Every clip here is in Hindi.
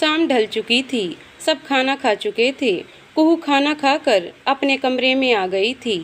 शाम ढल चुकी थी, सब खाना खा चुके थे। कुहू खाना खाकर अपने कमरे में आ गई थी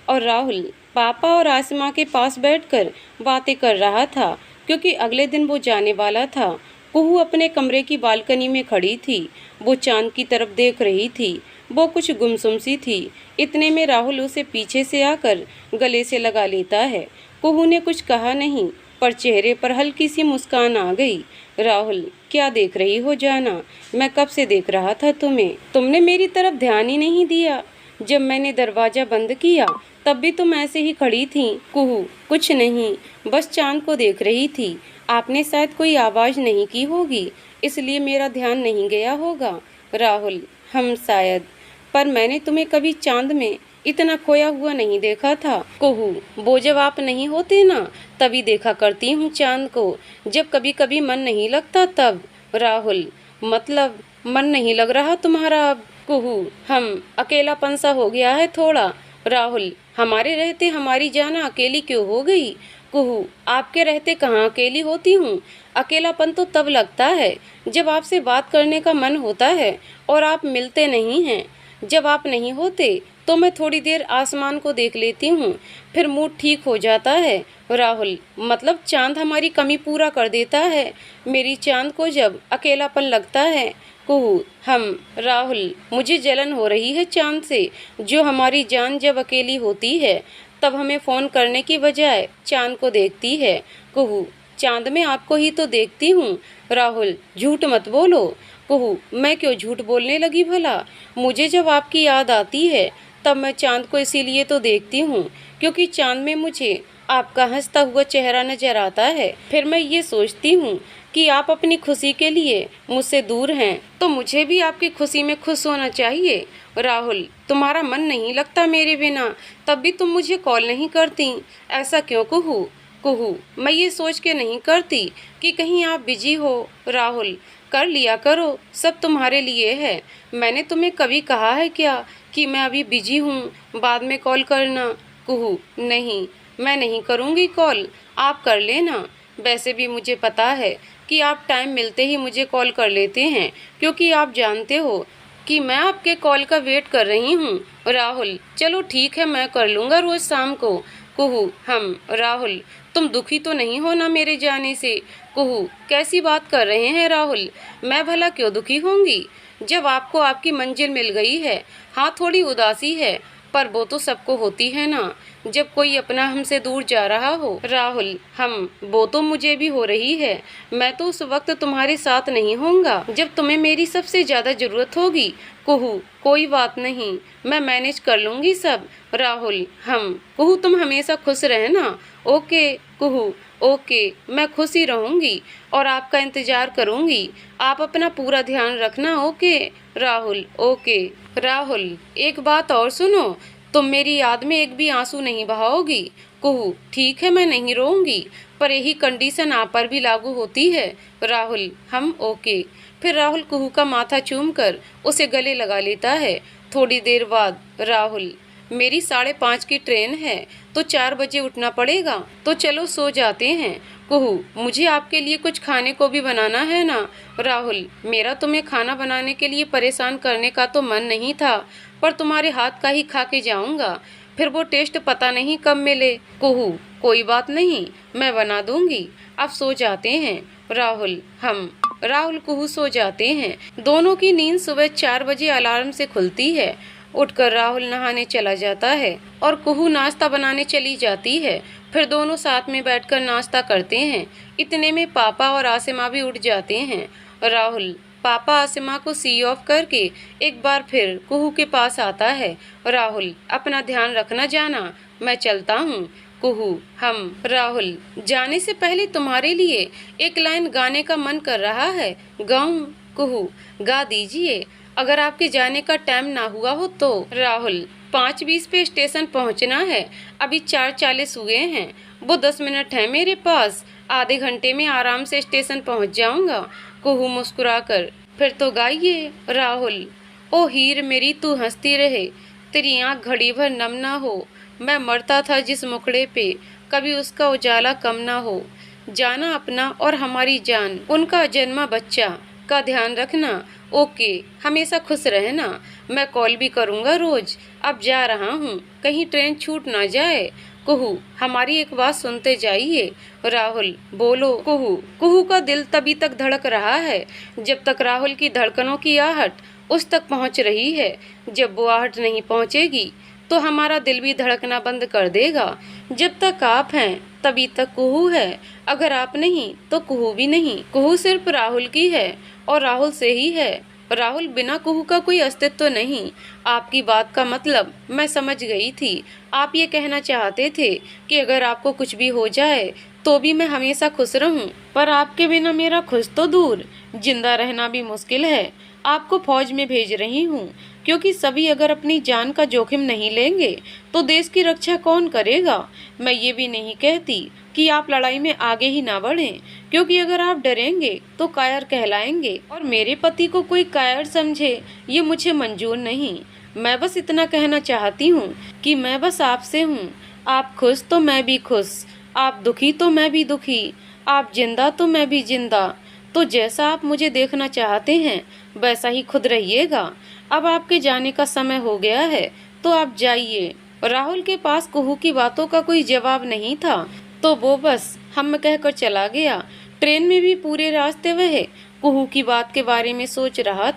और राहुल पापा और आसिमा के पास बैठकर बातें कर रहा था, क्योंकि अगले दिन वो जाने वाला था। कुहू अपने कमरे की बालकनी में खड़ी थी, वो चांद की तरफ देख रही थी। वो कुछ गुमसुम सी थी। इतने में राहुल उसे पीछे से आकर गले से लगा लेता है। कुहू ने कुछ कहा नहीं, पर चेहरे पर हल्की सी मुस्कान आ गई। राहुल, क्या देख रही हो जाना? मैं कब से देख रहा था तुम्हें, तुमने मेरी तरफ ध्यान ही नहीं दिया। जब मैंने दरवाजा बंद किया तब भी तुम ऐसे ही खड़ी थी। कुहू, कुछ नहीं, बस चांद को देख रही थी। आपने शायद कोई आवाज नहीं की होगी, इसलिए मेरा ध्यान नहीं गया होगा। राहुल, हम शायद, पर मैंने तुम्हें कभी चांद में इतना खोया हुआ नहीं देखा था। कुहू, वो जब आप नहीं होते ना, तभी देखा करती हूँ चांद को, जब कभी कभी मन नहीं लगता तब। राहुल, मतलब मन नहीं लग रहा तुम्हारा अब? कुहू, हम, अकेलापन सा हो गया है थोड़ा। राहुल, हमारे रहते हमारी जान अकेली क्यों हो गई? कुहू, आपके रहते कहाँ अकेली होती हूँ। अकेलापन तो तब लगता है जब आपसे बात करने का मन होता है और आप मिलते नहीं हैं। जब आप नहीं होते तो मैं थोड़ी देर आसमान को देख लेती हूँ, फिर मूड ठीक हो जाता है। राहुल, मतलब चांद हमारी कमी पूरा कर देता है। मेरी चांद को जब अकेलापन लगता है। कुहू, हम। राहुल, मुझे जलन हो रही है चांद से, जो हमारी जान जब अकेली होती है तब हमें फ़ोन करने की बजाय चांद को देखती है। कुहू, चांद में आपको ही तो देखती हूँ। राहुल, झूठ मत बोलो। कुहू, मैं क्यों झूठ बोलने लगी भला? मुझे जब आपकी याद आती है तब मैं चांद को इसीलिए तो देखती हूँ, क्योंकि चांद में मुझे आपका हंसता हुआ चेहरा नजर आता है। फिर मैं ये सोचती हूँ कि आप अपनी खुशी के लिए मुझसे दूर हैं, तो मुझे भी आपकी खुशी में खुश होना चाहिए। राहुल, तुम्हारा मन नहीं लगता मेरे बिना, तब भी तुम मुझे कॉल नहीं करती, ऐसा क्यों कुहू? कुहू, मैं ये सोच के नहीं करती कि कहीं आप बिजी हो। राहुल, कर लिया करो, सब तुम्हारे लिए है। मैंने तुम्हें कभी कहा है क्या कि मैं अभी बिजी हूँ, बाद में कॉल करना? कुहू, नहीं, मैं नहीं करूँगी कॉल, आप कर लेना। वैसे भी मुझे पता है कि आप टाइम मिलते ही मुझे कॉल कर लेते हैं, क्योंकि आप जानते हो कि मैं आपके कॉल का वेट कर रही हूँ। राहुल, चलो ठीक है, मैं कर लूँगा रोज़ शाम को। कुहू, हम। राहुल, तुम दुखी तो नहीं हो ना मेरे जाने से? कुहू, कैसी बात कर रहे हैं राहुल, मैं भला क्यों दुखी होंगी, जब आपको आपकी मंजिल मिल गई है। हाँ, थोड़ी उदासी है, पर वो तो सबको होती है ना, जब कोई अपना हमसे दूर जा रहा हो। राहुल, हम, वो तो मुझे भी हो रही है। मैं तो उस वक्त तुम्हारे साथ नहीं होऊंगा जब तुम्हें मेरी सबसे ज्यादा जरूरत होगी। कुहू, कोई बात नहीं, मैं मैनेज कर लूंगी सब। राहुल, हम। कुहू, तुम हमेशा खुश रहना। ओके कुहू, ओके, मैं खुश ही रहूंगी और आपका इंतजार करूंगी। आप अपना पूरा ध्यान रखना। ओके। राहुल, ओके। राहुल, एक बात और सुनो, तुम मेरी याद में एक भी आंसू नहीं बहाओगी। कुहू, ठीक है, मैं नहीं रोऊंगी, पर यही कंडीशन आप पर भी लागू होती है। राहुल, हम। ओके। फिर राहुल कुहू का माथा चूमकर उसे गले लगा लेता है। थोड़ी देर बाद राहुल, मेरी 5:30 की ट्रेन है, तो 4 बजे उठना पड़ेगा, तो चलो सो जाते हैं। कुहू, मुझे आपके लिए कुछ खाने को भी बनाना है ना? राहुल, मेरा तुम्हें खाना बनाने के लिए परेशान करने का तो मन नहीं था, पर तुम्हारे हाथ का ही खा के जाऊंगा, फिर वो टेस्ट पता नहीं कब मिले। कुहू, कोई बात नहीं, मैं बना दूंगी, अब सो जाते हैं। राहुल, हम। राहुल कुहू सो जाते हैं। दोनों की नींद सुबह 4 बजे अलार्म से खुलती है। उठकर राहुल नहाने चला जाता है और कुहू नाश्ता बनाने चली जाती है। फिर दोनों साथ में बैठकर नाश्ता करते हैं। इतने में पापा और आसिमा भी उठ जाते हैं। राहुल, पापा आसिमा को सी ऑफ करके एक बार फिर कुहू के पास आता है। राहुल, अपना ध्यान रखना जाना, मैं चलता हूँ। कुहू, हम। राहुल, जाने से पहले तुम्हारे लिए एक लाइन गाने का मन कर रहा है, गाऊं? कुहू, गा दीजिए, अगर आपके जाने का टाइम ना हुआ हो तो। राहुल, 5:20 पे स्टेशन पहुंचना है, अभी 4:40 हुए हैं, वो 10 मिनट है मेरे पास, आधे घंटे में आराम से स्टेशन पहुंच जाऊंगा। कुहू मुस्कुराकर, फिर तो गाइए। राहुल, ओ हीर मेरी तू हंसती रहे, तेरी आँख घड़ी भर नम ना हो, मैं मरता था जिस मुखड़े पे, कभी उसका उजाला कम ना हो, जाना अपना और हमारी जान, उनका जन्मा बच्चा, का ध्यान रखना। ओके, हमेशा खुश रहना। मैं कॉल भी करूँगा रोज। अब जा रहा हूँ, कहीं ट्रेन छूट ना जाए। कुहू, हमारी एक बात सुनते जाइए। राहुल, बोलो। कुहू, कुहू का दिल तभी तक धड़क रहा है जब तक राहुल की धड़कनों की आहट उस तक पहुंच रही है। जब वो आहट नहीं पहुंचेगी तो हमारा दिल भी धड़कना बंद कर देगा। जब तक आप हैं तभी तक कुहू है, अगर आप नहीं तो कुहू भी नहीं। कुहू सिर्फ राहुल की है और राहुल से ही है। राहुल, बिना कुहू का कोई अस्तित्व नहीं। आपकी बात का मतलब मैं समझ गई थी। आप ये कहना चाहते थे कि अगर आपको कुछ भी हो जाए तो भी मैं हमेशा खुश रहूं। पर आपके बिना मेरा खुश तो दूर, जिंदा रहना भी मुश्किल है। आपको फौज में भेज रही हूँ क्योंकि सभी अगर अपनी जान का जोखिम नहीं लेंगे तो देश की रक्षा कौन करेगा। मैं ये भी नहीं कहती कि आप लड़ाई में आगे ही ना बढ़ें, क्योंकि अगर आप डरेंगे तो कायर कहलाएंगे और मेरे पति को कोई कायर समझे ये मुझे मंजूर नहीं। मैं बस इतना कहना चाहती हूँ कि मैं बस आपसे हूँ। आप खुश तो मैं भी खुश, आप दुखी तो मैं भी दुखी, आप जिंदा तो मैं भी जिंदा। तो जैसा आप मुझे देखना चाहते हैं वैसा ही खुद रहिएगा। अब आपके जाने का समय हो गया है तो आप जाइए। राहुल के पास कुहू की बातों का कोई जवाब नहीं था तो वो बस हम कहकर चला गया। ट्रेन में भी पूरे रास्ते वह कुहू की बात के बारे में सोच रहा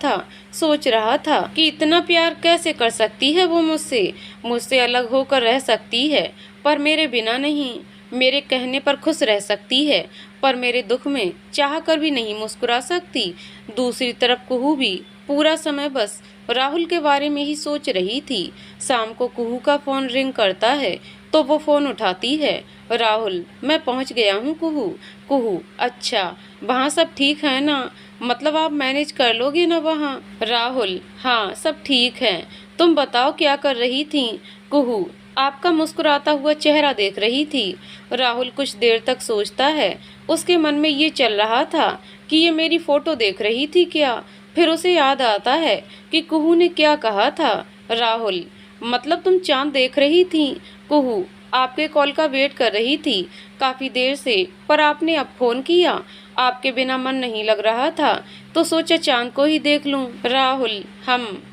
था कि इतना प्यार कैसे कर सकती है वो मुझसे, मुझसे अलग होकर रह सकती है पर मेरे बिना नहीं, मेरे कहने पर खुश रह सकती है पर मेरे दुख में चाह कर भी नहीं मुस्कुरा सकती। दूसरी तरफ कुहू भी पूरा समय बस राहुल के बारे में ही सोच रही थी। शाम को कुहू का फोन रिंग करता है तो वो फोन उठाती है। राहुल, मैं पहुंच गया हूँ कुहू। कुहू, अच्छा, वहाँ सब ठीक है ना? मतलब आप मैनेज कर लोगे ना वहाँ? राहुल, हाँ सब ठीक है। तुम बताओ क्या कर रही थी? कुहू, आपका मुस्कुराता हुआ चेहरा देख रही थी। राहुल कुछ देर तक सोचता है। उसके मन में ये चल रहा था कि ये मेरी फोटो देख रही थी क्या। फिर उसे याद आता है कि कुहू ने क्या कहा था। राहुल, मतलब तुम चांद देख रही थी? कुहू, आपके कॉल का वेट कर रही थी काफी देर से, पर आपने अब फोन किया। आपके बिना मन नहीं लग रहा था तो सोचा चांद को ही देख लूं। राहुल,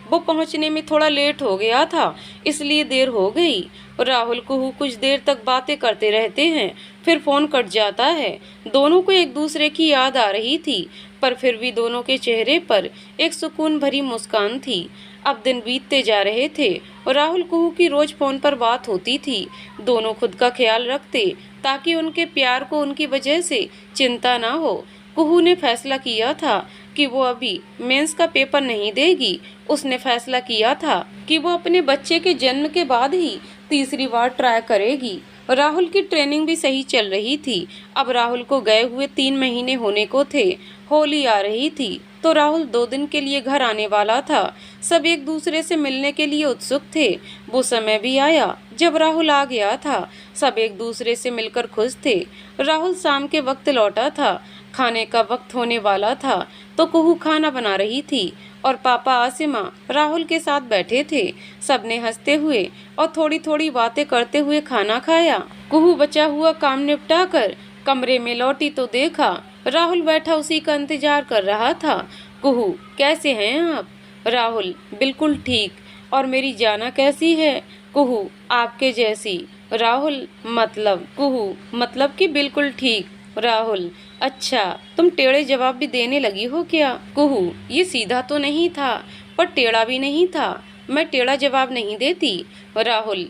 वो पहुंचने में थोड़ा लेट हो गया था इसलिए देर हो गई। राहुल कुहू कुछ देर तक बातें करते रहते हैं, फिर फोन कट जाता है। दोनों को एक दूसरे की याद आ रही थी पर फिर भी दोनों के चेहरे पर एक सुकून भरी मुस्कान थी। अब दिन बीतते जा रहे थे और राहुल कुहू की रोज फोन पर बात होती थी। दोनों खुद का ख्याल रखते ताकि उनके प्यार को उनकी वजह से चिंता ना हो। कुहू ने फैसला किया था कि वो अभी मेंस का पेपर नहीं देगी। उसने फैसला किया था कि वो अपने बच्चे के जन्म के बाद ही तीसरी बार ट्राई करेगी। राहुल की ट्रेनिंग भी सही चल रही थी। अब राहुल को गए हुए 3 महीने होने को थे। होली आ रही थी तो राहुल 2 दिन के लिए घर आने वाला था। सब एक दूसरे से मिलने के लिए उत्सुक थे। वो समय भी आया जब राहुल आ गया था। सब एक दूसरे से मिलकर खुश थे। राहुल शाम के वक्त लौटा था। खाने का वक्त होने वाला था तो कुहू खाना बना रही थी और पापा आसिमा राहुल के साथ बैठे थे। सबने हंसते हुए और थोड़ी थोड़ी बातें करते हुए खाना खाया। कुहू बचा हुआ काम निपटा कर कमरे में लौटी तो देखा राहुल बैठा उसी का इंतजार कर रहा था। कुहू, कैसे हैं आप? राहुल, बिल्कुल ठीक। और मेरी जाना कैसी है? कुहू, आपके जैसी। राहुल, मतलब? कुहू, मतलब कि बिल्कुल ठीक। राहुल, अच्छा, तुम टेढ़े जवाब भी देने लगी हो क्या? कुहू, ये सीधा तो नहीं था पर टेढ़ा भी नहीं था। मैं टेढ़ा जवाब नहीं देती। राहुल,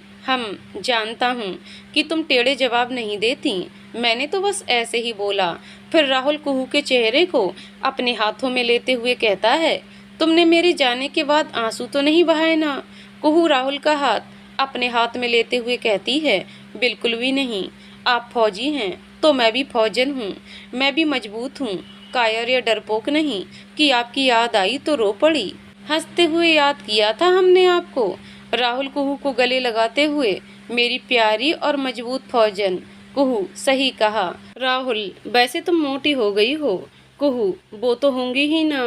जानता हूँ कि तुम टेढ़े जवाब नहीं देती। मैंने तो बस ऐसे ही बोला। फिर राहुल कुहू के चेहरे को अपने हाथों में लेते हुए कहता है, तुमने मेरे जाने के बाद आंसू तो नहीं बहाए ना? कुहू राहुल का हाथ अपने हाथ में लेते हुए कहती है, बिल्कुल भी नहीं। आप फौजी हैं तो मैं भी फौजन हूँ। मैं भी मजबूत हूँ, कायर या डरपोक नहीं कि आपकी याद आई तो रो पड़ी। हंसते हुए याद किया था हमने आपको। राहुल कुहू को गले लगाते हुए, मेरी प्यारी और मजबूत फौजन। कुहू, सही कहा। राहुल, वैसे तुम मोटी हो गई हो। कुहू, वो तो होंगी ही ना।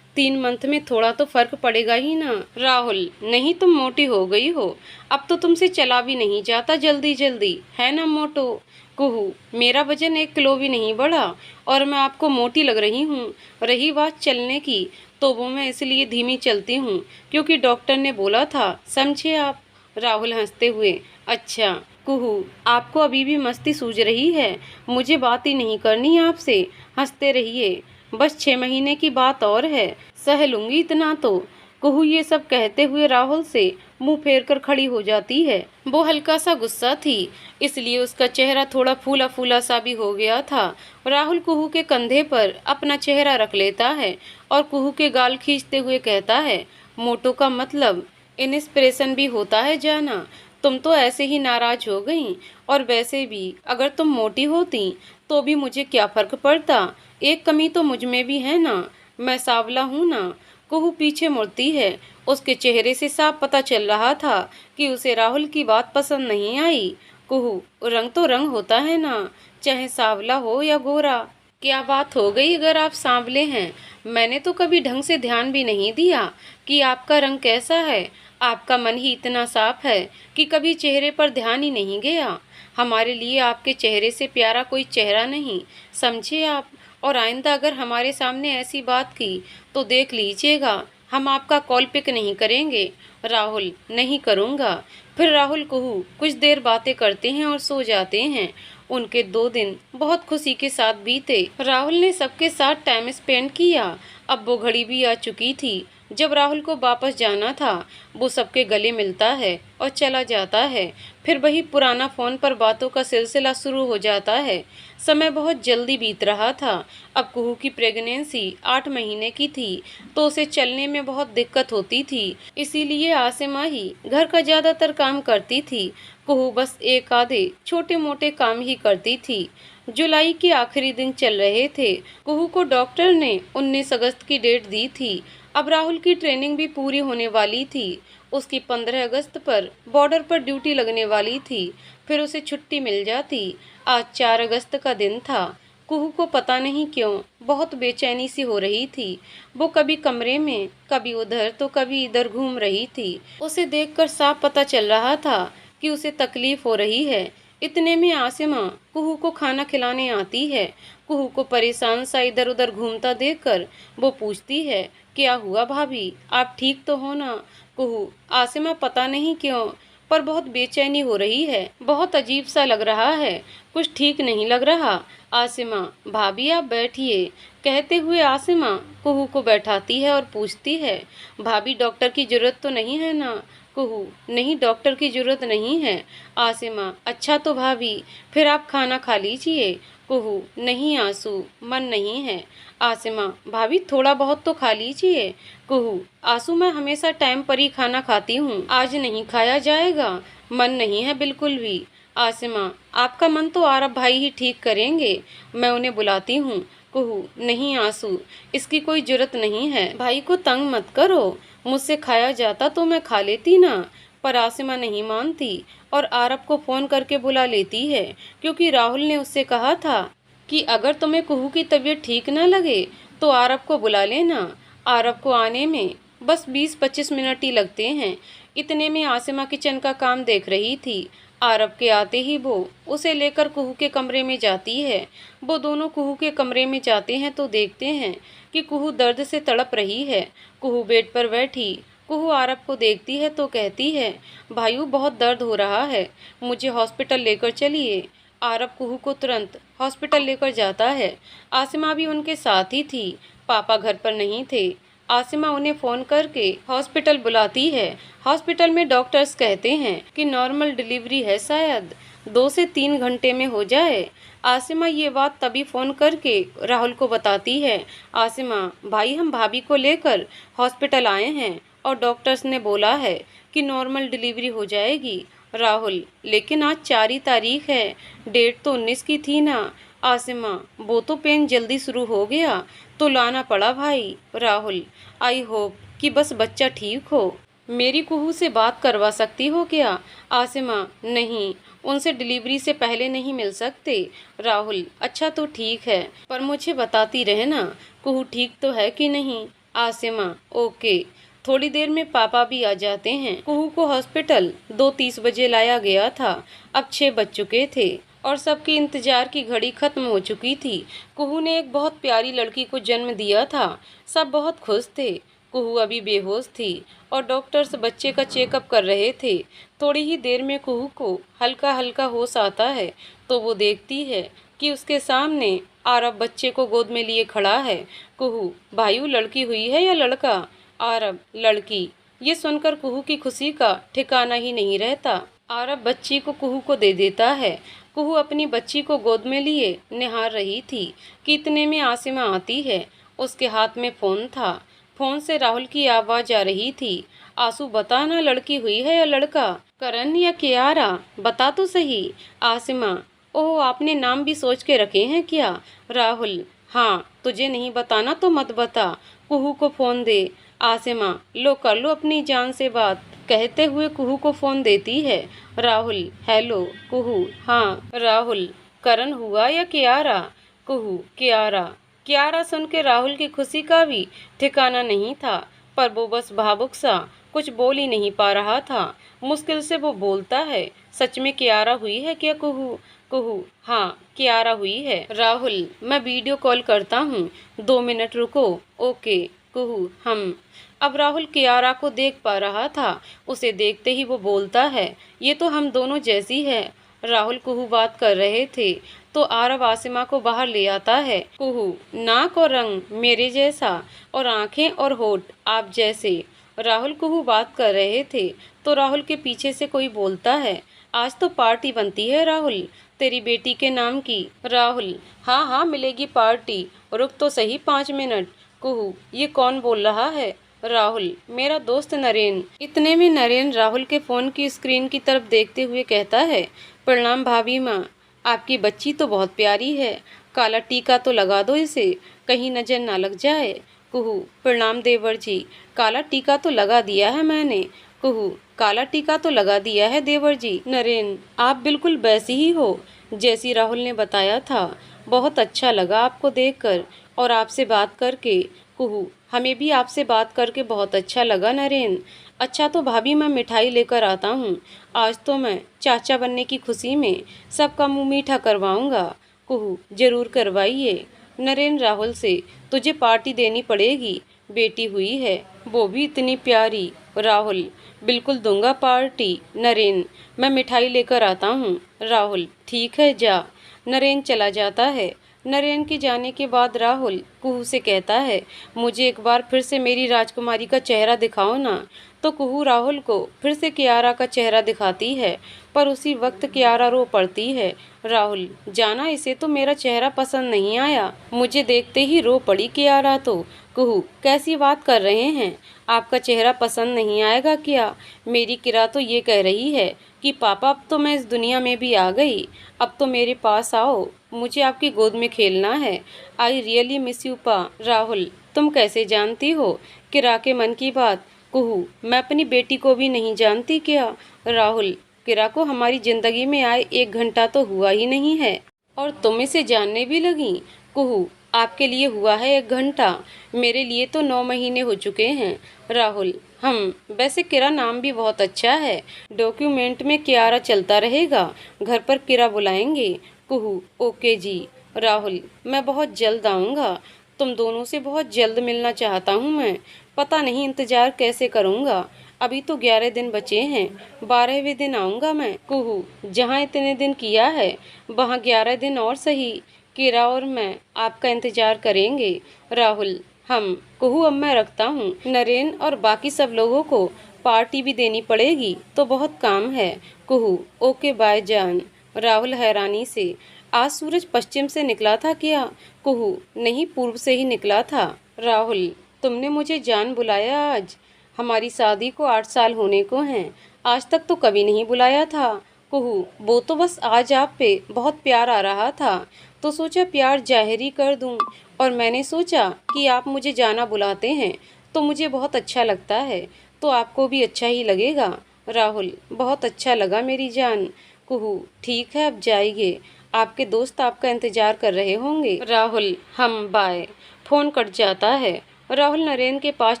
3 मंथ में थोड़ा तो फर्क पड़ेगा ही ना। राहुल, नहीं, तुम मोटी हो गई हो। अब तो तुमसे चला भी नहीं जाता जल्दी जल्दी, है ना मोटो? कुहू, मेरा वजन 1 किलो भी नहीं बढ़ा और मैं आपको मोटी लग रही हूँ। रही बात चलने की, तो वो मैं इसलिए धीमी चलती हूँ क्योंकि डॉक्टर ने बोला था, समझे आप। राहुल हंसते हुए, अच्छा। कुहू, आपको अभी भी मस्ती सूझ रही है, मुझे बात ही नहीं करनी आपसे। हंसते रहिए, बस 6 महीने की बात और है, सह लूंगी इतना तो। कुहू ये सब कहते हुए राहुल से मुंह फेर कर खड़ी हो जाती है। वो हल्का सा गुस्सा थी, इसलिए उसका चेहरा थोड़ा फूला फूला सा भी हो गया था। राहुल कुहू के कंधे पर अपना चेहरा रख लेता है और कुहू के गाल खींचते हुए कहता है, मोटो का मतलब इंस्पिरेशन भी होता है जाना। तुम तो ऐसे ही नाराज हो गई, और वैसे भी अगर तुम मोटी होती तो भी मुझे क्या फर्क पड़ता। एक कमी तो मुझ में भी है ना, मैं सांवला हूँ ना। कुहू पीछे मुड़ती है, उसके चेहरे से साफ पता चल रहा था कि उसे राहुल की बात पसंद नहीं आई। कुहू, रंग तो रंग होता है ना, चाहे सांवला हो या गोरा। क्या बात हो गई अगर आप सांवले हैं? मैंने तो कभी ढंग से ध्यान भी नहीं दिया कि आपका रंग कैसा है। आपका मन ही इतना साफ है कि कभी चेहरे पर ध्यान ही नहीं गया। हमारे लिए आपके चेहरे से प्यारा कोई चेहरा नहीं, समझे आप। और आइंदा अगर हमारे सामने ऐसी बात की तो देख लीजिएगा, हम आपका कॉल पिक नहीं करेंगे। राहुल, नहीं करूँगा। फिर राहुल कुहू कुछ देर बातें करते हैं और सो जाते हैं। उनके 2 दिन बहुत खुशी के साथ बीते। राहुल ने सबके साथ टाइम स्पेंड किया। अब वो घड़ी भी आ चुकी थी जब राहुल को वापस जाना था। वो सबके गले मिलता है और चला जाता है। फिर वही पुराना फ़ोन पर बातों का सिलसिला शुरू हो जाता है। समय बहुत जल्दी बीत रहा था। अब कुहू की प्रेगनेंसी 8 महीने की थी, तो उसे चलने में बहुत दिक्कत होती थी। इसीलिए आसिमा ही घर का ज़्यादातर काम करती थी। कुहू बस एक आधे छोटे मोटे काम ही करती थी। जुलाई के आखिरी दिन चल रहे थे। कुहू को डॉक्टर ने 19 अगस्त की डेट दी थी। अब राहुल की ट्रेनिंग भी पूरी होने वाली थी। उसकी 15 अगस्त पर बॉर्डर पर ड्यूटी लगने वाली थी, फिर उसे छुट्टी मिल जाती। आज 4 अगस्त का दिन था। कुहू को पता नहीं क्यों बहुत बेचैनी सी हो रही थी। वो कभी कमरे में, कभी उधर तो कभी इधर घूम रही थी। उसे देखकर साफ पता चल रहा था कि उसे तकलीफ हो रही है। इतने में आसिमा कुहू को खाना खिलाने आती है। कुहू को परेशान सा इधर उधर घूमता देखकर वो पूछती है, क्या हुआ भाभी, आप ठीक तो हो ना? कुहू, आसिमा पता नहीं क्यों पर बहुत बेचैनी हो रही है, बहुत अजीब सा लग रहा है, कुछ ठीक नहीं लग रहा। आसिमा, भाभी आप बैठिए। कहते हुए आसिमा कुहू को बैठाती है और पूछती है, भाभी डॉक्टर की जरूरत तो नहीं है ना? कुहू, नहीं डॉक्टर की जरूरत नहीं है। आसिमा, अच्छा तो भाभी फिर आप खाना खा लीजिए। कुहू, नहीं आंसू, मन नहीं है। आसिमा, भाभी थोड़ा बहुत तो खा लीजिए। कुहू, आंसू मैं हमेशा टाइम पर ही खाना खाती हूँ, आज नहीं खाया जाएगा, मन नहीं है बिल्कुल भी। आसिमा, आपका मन तो आरब भाई ही ठीक करेंगे, मैं उन्हें बुलाती हूँ। कुहू, नहीं आंसू, इसकी कोई जरूरत नहीं है, भाई को तंग मत करो, मुझसे खाया जाता तो मैं खा लेती ना। पर आसिमा नहीं मानती और आरब को फ़ोन करके बुला लेती है, क्योंकि राहुल ने उससे कहा था कि अगर तुम्हें कुहू की तबीयत ठीक न लगे तो आरब को बुला लेना। आरब को आने में बस 20-25 मिनट ही लगते हैं। इतने में आसिमा किचन का काम देख रही थी। आरब के आते ही वो उसे लेकर कुहू के कमरे में जाती है। वो दोनों कुहू के कमरे में जाते हैं तो देखते हैं कि कुहू दर्द से तड़प रही है। कुहू बेड पर बैठी कुहू आरब को देखती है तो कहती है, भाइयों बहुत दर्द हो रहा है, मुझे हॉस्पिटल लेकर चलिए। आरब कुहू को तुरंत हॉस्पिटल लेकर जाता है। आसिमा भी उनके साथ ही थी। पापा घर पर नहीं थे। आसिमा उन्हें फ़ोन करके हॉस्पिटल बुलाती है। हॉस्पिटल में डॉक्टर्स कहते हैं कि नॉर्मल डिलीवरी है, शायद 2 से 3 घंटे में हो जाए। आसिमा ये बात तभी फ़ोन करके राहुल को बताती है। आसिमा, भाई हम भाभी को लेकर हॉस्पिटल आए हैं और डॉक्टर्स ने बोला है कि नॉर्मल डिलीवरी हो जाएगी। राहुल, लेकिन आज 4 ही तारीख है, डेट तो 19 की थी ना। आसिमा, वो तो पेन जल्दी शुरू हो गया तो लाना पड़ा भाई। राहुल, आई होप कि बस बच्चा ठीक हो। मेरी कुहू से बात करवा सकती हो क्या? आसिमा, नहीं, उनसे डिलीवरी से पहले नहीं मिल सकते। राहुल, अच्छा तो ठीक है, पर मुझे बताती रहना कुहू ठीक तो है कि नहीं। आसिमा, ओके। थोड़ी देर में पापा भी आ जाते हैं। कुहू को हॉस्पिटल 2:30 बजे लाया गया था। अब 6 बज चुके थे और सबके इंतजार की घड़ी खत्म हो चुकी थी। कुहू ने एक बहुत प्यारी लड़की को जन्म दिया था। सब बहुत खुश थे। कुहू अभी बेहोश थी और डॉक्टर्स बच्चे का चेकअप कर रहे थे। थोड़ी ही देर में कुहू को हल्का हल्का होश आता है तो वो देखती है कि उसके सामने आरब बच्चे को गोद में लिए खड़ा है। कुहू, भाई लड़की हुई है या लड़का? आरब, लड़की। ये सुनकर कुहू की खुशी का ठिकाना ही नहीं रहता। आरब बच्ची को कुहू को दे देता है। कुहू अपनी बच्ची को गोद में लिए निहार रही थी कि इतने में आसिमा आती है। उसके हाथ में फ़ोन था। फ़ोन से राहुल की आवाज़ आ रही थी। आंसू, बता ना, लड़की हुई है या लड़का? करण या कियारा, बता तो सही। आसिमा, ओह, आपने नाम भी सोच के रखे हैं क्या? राहुल, हाँ, तुझे नहीं बताना तो मत बता। कुहू को फ़ोन दे। आसिमा, लो कर लो अपनी जान से बात, कहते हुए कुहू को फ़ोन देती है। राहुल, हेलो। कुहू, हाँ। राहुल, करण हुआ या कियारा? कुहू, कियारा। कियारा सुन के राहुल की खुशी का भी ठिकाना नहीं था, पर वो बस भावुक सा कुछ बोल ही नहीं पा रहा था। मुश्किल से वो बोलता है, सच में कियारा हुई है क्या कुहू? कुहू, हाँ, कियारा हुई है। राहुल, मैं वीडियो कॉल करता हूँ, 2 मिनट रुको। ओके। कुहू, हम। अब राहुल कियारा को देख पा रहा था। उसे देखते ही वो बोलता है, ये तो हम दोनों जैसी है। राहुल कुहू बात कर रहे थे तो आरव आसिमा को बाहर ले आता है। कुहू, नाक और रंग मेरे जैसा और आंखें और होठ आप जैसे। राहुल कुहू बात कर रहे थे तो राहुल के पीछे से कोई बोलता है, आज तो पार्टी बनती है राहुल, तेरी बेटी के नाम की। राहुल, हाँ हाँ, मिलेगी पार्टी, रुक तो सही 5 मिनट। कुहू, ये कौन बोल रहा है? राहुल, मेरा दोस्त नरेन। इतने में नरेन राहुल के फ़ोन की स्क्रीन की तरफ देखते हुए कहता है, प्रणाम भाभी माँ, आपकी बच्ची तो बहुत प्यारी है, काला टीका तो लगा दो इसे, कहीं नज़र ना लग जाए। कुहू, प्रणाम देवर जी, काला टीका तो लगा दिया है मैंने। कुहू, काला टीका तो लगा दिया है देवर जी। नरेन, आप बिल्कुल वैसी ही हो जैसी राहुल ने बताया था, बहुत अच्छा लगा आपको देखकर और आपसे बात करके। कुहू, हमें भी आपसे बात करके बहुत अच्छा लगा नरेन। अच्छा तो भाभी, मैं मिठाई लेकर आता हूँ, आज तो मैं चाचा बनने की खुशी में सबका मुंह मीठा करवाऊंगा। कुहू, जरूर करवाइए। नरेन राहुल से, तुझे पार्टी देनी पड़ेगी, बेटी हुई है, वो भी इतनी प्यारी। राहुल, बिल्कुल दूंगा पार्टी। नरेन, मैं मिठाई लेकर आता हूँ। राहुल, ठीक है, जा। नरेन चला जाता है। नरेन के जाने के बाद राहुल कुहू से कहता है, मुझे एक बार फिर से मेरी राजकुमारी का चेहरा दिखाओ ना। तो कुहू राहुल को फिर से कियारा का चेहरा दिखाती है, पर उसी वक्त कियारा रो पड़ती है। राहुल, जाना, इसे तो मेरा चेहरा पसंद नहीं आया, मुझे देखते ही रो पड़ी कियारा तो। कुहू, कैसी बात कर रहे हैं, आपका चेहरा पसंद नहीं आएगा क्या? मेरी किरा तो ये कह रही है कि पापा, अब तो मैं इस दुनिया में भी आ गई, अब तो मेरे पास आओ, मुझे आपकी गोद में खेलना है। आई रियली मिस यू पा। राहुल, तुम कैसे जानती हो किरा के मन की बात? कुहू, मैं अपनी बेटी को भी नहीं जानती क्या? राहुल, किरा को हमारी जिंदगी में आए 1 घंटा तो हुआ ही नहीं है और तुम इसे जानने भी लगी। कुहू, आपके लिए हुआ है 1 घंटा, मेरे लिए तो 9 महीने हो चुके हैं। राहुल, हम, वैसे किरा नाम भी बहुत अच्छा है, डॉक्यूमेंट में कियारा चलता रहेगा, घर पर किरा बुलाएंगे। कुहू, ओके जी। राहुल, मैं बहुत जल्द आऊँगा, तुम दोनों से बहुत जल्द मिलना चाहता हूँ मैं, पता नहीं इंतज़ार कैसे करूँगा, अभी तो 11 दिन बचे हैं, 12वें दिन आऊँगा मैं। कुहू, जहाँ इतने दिन किया है वहाँ 11 दिन और सही, किरा और मैं आपका इंतज़ार करेंगे। राहुल, हम। कुहू, अब मैं रखता हूँ, नरेन और बाकी सब लोगों को पार्टी भी देनी पड़ेगी तो बहुत काम है। कुहू, ओके बाय जान। राहुल हैरानी से, आज सूरज पश्चिम से निकला था क्या? कुहू, नहीं, पूर्व से ही निकला था। राहुल, तुमने मुझे जान बुलाया आज, हमारी शादी को 8 साल होने को हैं, आज तक तो कभी नहीं बुलाया था। कुहू, वो तो बस आज आप पे बहुत प्यार आ रहा था तो सोचा प्यार जाहिर कर दूं, और मैंने सोचा कि आप मुझे जाना बुलाते हैं तो मुझे बहुत अच्छा लगता है, तो आपको भी अच्छा ही लगेगा। राहुल, बहुत अच्छा लगा मेरी जान। कुहू, ठीक है, अब जाइए, आपके दोस्त आपका इंतजार कर रहे होंगे। राहुल, हम, बाय। फ़ोन कट जाता है। राहुल नरेन के पास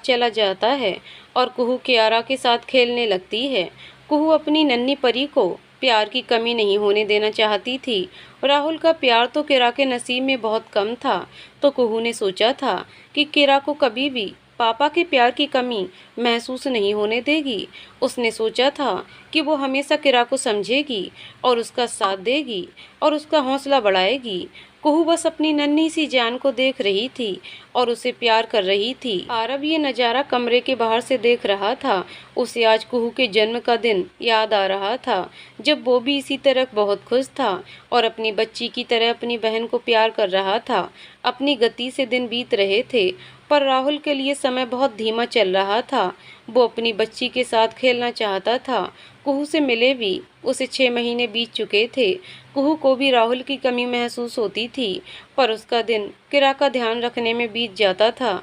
चला जाता है और कुहू कियारा के साथ खेलने लगती है। कुहू अपनी नन्ही परी को प्यार की कमी नहीं होने देना चाहती थी। राहुल का प्यार तो किरा के नसीब में बहुत कम था, तो कुहू ने सोचा था कि किरा को कभी भी पापा के प्यार की कमी महसूस नहीं होने देगी। उसने सोचा था कि वो हमेशा किरा को समझेगी और उसका साथ देगी और उसका हौसला बढ़ाएगी। कुहू बस अपनी नन्ही सी जान को देख रही थी और उसे प्यार कर रही थी। आरव ये नज़ारा कमरे के बाहर से देख रहा था। उसे आज कुहू के जन्म का दिन याद आ रहा था, जब वो भी इसी तरह बहुत खुश था और अपनी बच्ची की तरह अपनी बहन को प्यार कर रहा था। अपनी गति से दिन बीत रहे थे, पर राहुल के लिए समय बहुत धीमा चल रहा था। वो अपनी बच्ची के साथ खेलना चाहता था। कुहू से मिले भी उसे 6 महीने बीत चुके थे। कुहू को भी राहुल की कमी महसूस होती थी, पर उसका दिन किरा का ध्यान रखने में बीत जाता था।